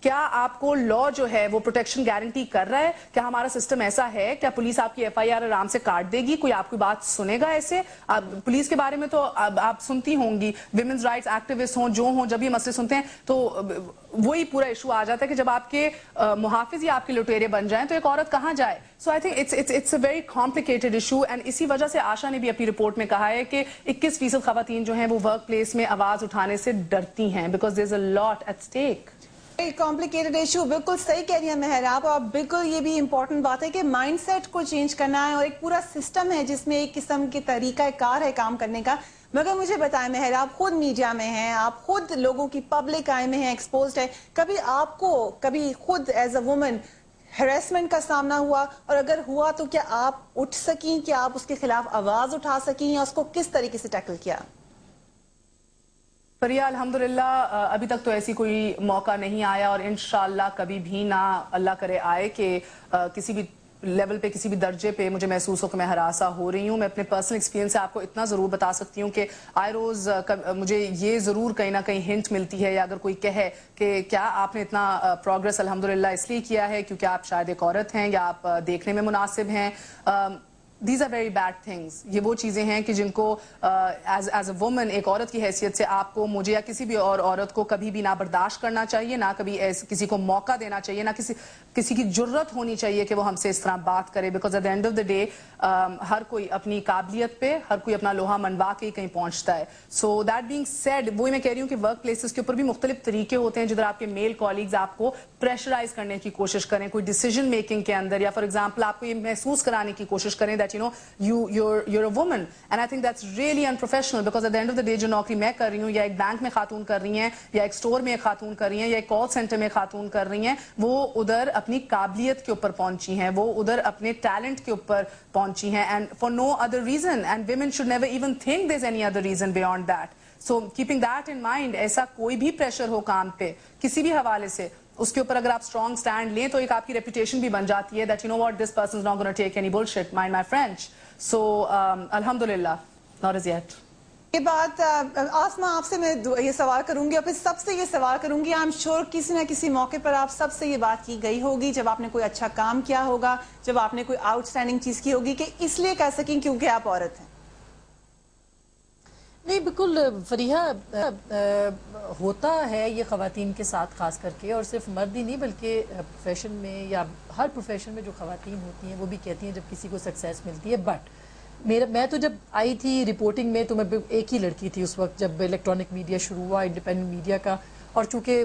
کیا آپ کو لا جو ہے وہ پروٹیکشن گارنٹی کر رہا ہے؟ کیا ہمارا سسٹم ایسا ہے؟ کیا پولیس آپ کی FIR آرام سے کاٹ دے گی؟ کوئی آپ کی بات سنے گا ایسے؟ پولیس کے بارے میں تو آپ سنتی ہوں گی، ویمنز رائٹس ایکٹیوسٹ ہوں جو ہوں، جب یہ مسئلے سنتے ہیں تو وہی پورا ایشو آ جاتا ہے کہ جب آپ کے محافظ ہی آپ کے لٹیرے بن جائیں تو ایک عورت کہاں جائے؟ So I think it's a very complicated issue, and اسی وجہ سے آشا نے بھی اپنی رپورٹ میں کہا ہے کہ 21% خواتین جو ہیں وہ ورک پلیس میں آواز اٹھانے سے ڈرتی ہیں because there is a lot at stake. Complicated issue, بالکل صحیح کہہ رہی ہیں مہر آپ، اور بالکل یہ بھی امپورٹنٹ بات ہے کہ مائنڈ سیٹ کو چینج کرنا ہے، اور ایک پورا سسٹم ہے جس میں ایک قسم کے طریقہ کار ہے کام کرنے کا. مگر مجھے بتائیں مہر، آپ خود میڈیا میں ہیں، آپ خود لوگوں کی پبلک آئی میں ہیں، ایکسپوزڈ ہے، کبھی آپ کو کبھی خود ایز اے وومن ہیراسمنٹ کا سامنا ہوا؟ اور اگر ہوا تو کیا آپ اٹھ سکیں، کیا آپ اس کے خلاف آواز اٹھا سکیں، یا اس کو کس طریقے سے ٹیکل کیا؟ فریہ الحمدللہ ابھی تک تو ایسی کوئی موقع نہیں آیا، اور انشاءاللہ کبھی بھی نہ اللہ کرے آئے کہ کسی بھی لیول پہ، کسی بھی درجے پہ مجھے محسوس ہو کہ میں ہراساں ہو رہی ہوں. میں اپنے پرسنل ایکسپیرینس سے آپ کو اتنا ضرور بتا سکتی ہوں کہ آئے روز مجھے یہ ضرور کہیں نہ کہیں ہنٹ ملتی ہے، یا اگر کوئی کہے کہ کیا آپ نے اتنا پروگرس الحمدللہ اس لیے کیا ہے کیونکہ آپ شاید ایک عورت ہیں یا آپ دیکھنے میں مناسب ہیں. These are very bad things. یہ وہ چیزیں ہیں کہ جن کو ایز اے وومن، ایک عورت کی حیثیت سے آپ کو، مجھے یا کسی بھی اور عورت کو کبھی بھی نہ برداشت کرنا چاہیے، نہ کبھی کسی کو موقع دینا چاہیے، نہ کسی کی جرت ہونی چاہیے کہ وہ ہم سے اس طرح بات کرے، because at the end of the day ہر کوئی اپنی قابلیت پہ، ہر کوئی اپنا لوہا منوا کے کہیں پہنچتا ہے. سو دیٹ بینگ سیڈ، وہی میں کہہ رہی ہوں کہ ورک پلیسز کے اوپر بھی مختلف طریقے ہوتے ہیں جدھر آپ کے میل کالیگز آپ کو پریشرائز کرنے کی کوشش کریں کوئی ڈیسیجن میکنگ کے اندر، یا فار ایگزامپل آپ کو یہ محسوس کرانے کی کوشش کریں that you know you're a woman, and I think that's really unprofessional, because at the end of the day جو نوکری میں کر رہی ہوں، یا ایک بینک میں خاتون کر رہی ہیں، یا ایک سٹور میں ایک خاتون کر رہی ہیں، یا ایک کال سینٹر میں خاتون کر رہی ہیں، وہ ادھر اپنی قابلیت کے اوپر پہنچی ہیں، وہ ادھر اپنے ٹیلنٹ کے اوپر پہنچی ہیں، and for no other reason, and women should never even think there's any other reason beyond that. So keeping that in mind، ایسا کوئی بھی پریشر ہو کام پہ کسی بھی حوالے سے، اس کے اوپر اگر آپ اسٹرانگ اسٹینڈ لیں تو ایک آپ کی ریپوٹیشن بھی بن جاتی ہے that you know what this person is not gonna take any bullshit, mind my French. So الحمدللہ ناٹ ایز یٹ. یہ بات آسما آپ سے میں یہ سوال کروں گی، اور پھر سب سے یہ سوال کروں گی. آئی ایم شیور کسی نہ کسی موقع پر آپ سب سے یہ بات کی گئی ہوگی جب آپ نے کوئی اچھا کام کیا ہوگا، جب آپ نے کوئی آؤٹ اسٹینڈنگ چیز کی ہوگی، کہ اس لیے کہہ سکیں کیونکہ آپ عورت ہیں. نہیں بالکل فریحہ، ہوتا ہے یہ خواتین کے ساتھ خاص کر کے، اور صرف مرد ہی نہیں بلکہ پروفیشن میں یا ہر پروفیشن میں جو خواتین ہوتی ہیں وہ بھی کہتی ہیں جب کسی کو سکسیس ملتی ہے. بٹ میں تو جب آئی تھی رپورٹنگ میں تو میں ایک ہی لڑکی تھی اس وقت جب الیکٹرانک میڈیا شروع ہوا، انڈیپینڈنٹ میڈیا کا، اور چونکہ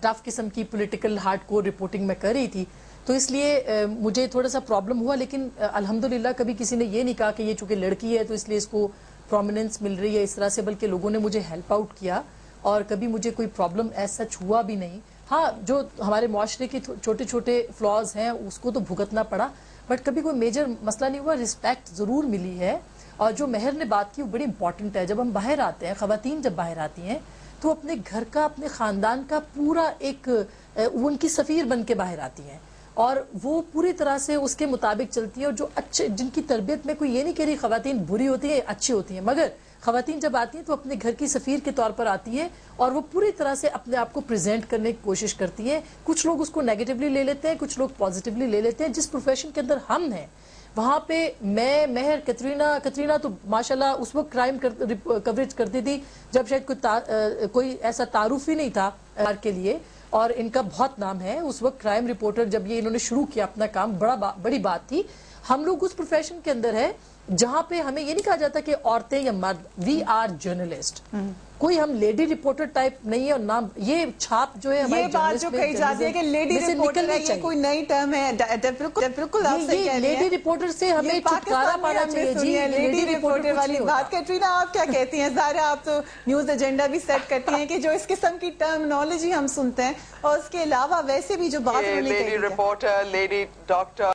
ٹف قسم کی پولیٹیکل ہارڈ کور رپورٹنگ میں کر رہی تھی تو اس لیے مجھے تھوڑا سا پرابلم ہوا. لیکن الحمدللہ کبھی کسی نے یہ نہیں کہا کہ یہ چونکہ لڑکی ہے تو اس لیے اس کو پرومیننس مل رہی ہے اس طرح سے، بلکہ لوگوں نے مجھے ہیلپ آؤٹ کیا، اور کبھی مجھے کوئی پرابلم ایز سچ ہوا بھی نہیں. ہاں جو ہمارے معاشرے کے چھوٹے چھوٹے فلاز ہیں اس کو تو بھگتنا پڑا، بٹ کبھی کوئی میجر مسئلہ نہیں ہوا. رسپیکٹ ضرور ملی ہے. اور جو مہر نے بات کی وہ بڑی امپورٹنٹ ہے. جب ہم باہر آتے ہیں، خواتین جب باہر آتی ہیں تو اپنے گھر کا، اپنے خاندان کا پورا ایک ان کی سفیر بن کے باہر آتی ہیں، اور وہ پوری طرح سے اس کے مطابق چلتی ہیں. اور جو اچھے، جن کی تربیت میں کوئی یہ نہیں کہہ رہی خواتین بری ہوتی ہیں، اچھی ہوتی ہیں، مگر خواتین جب آتی ہیں تو اپنے گھر کی سفیر کے طور پر آتی ہیں، اور وہ پوری طرح سے اپنے آپ کو پریزنٹ کرنے کی کوشش کرتی ہیں. کچھ لوگ اس کو نیگیٹیولی لے لیتے ہیں، کچھ لوگ پازیٹیولی لے لیتے ہیں. جس پروفیشن کے اندر ہم ہیں وہاں پہ میں، مہر، کترینہ تو ماشاءاللہ اس وقت کرائم کوریج کرتی تھی جب شاید کوئی ایسا تعارف ہی نہیں تھا کے لیے، اور ان کا بہت نام ہے. اس وقت کرائم رپورٹر جب یہ انہوں نے شروع کیا اپنا کام، بڑی بات تھی. ہم لوگ اس پروفیشن کے اندر ہے جہاں پہ ہمیں یہ نہیں کہا جاتا کہ عورتیں یا مرد، وی آر جرنلسٹ. کوئی ہم لیڈی رپورٹر ٹائپ نہیں ہے، اور نام یہ چھاپ جو ہے ہماری بات جو کہی جاتی ہے کہ لیڈی رپورٹر ہے، یہ کوئی نئی ٹرم ہے. بالکل آپ صحیح کہہ رہی ہیں. لیڈی رپورٹر سے ہمیں چھٹکارا پانا چاہیے. جی لیڈی رپورٹر والی بات. کیٹرینہ آپ کیا کہتی ہیں؟ ظاہر آپ تو نیوز ایجنڈا بھی سیٹ کرتی ہیں کہ جو اس قسم کی ٹرمنالوجی ہم سنتے ہیں، اور اس کے علاوہ ویسے بھی جو بات انہوں نے کہی ہے، لیڈی رپورٹر، لیڈی ڈاکٹر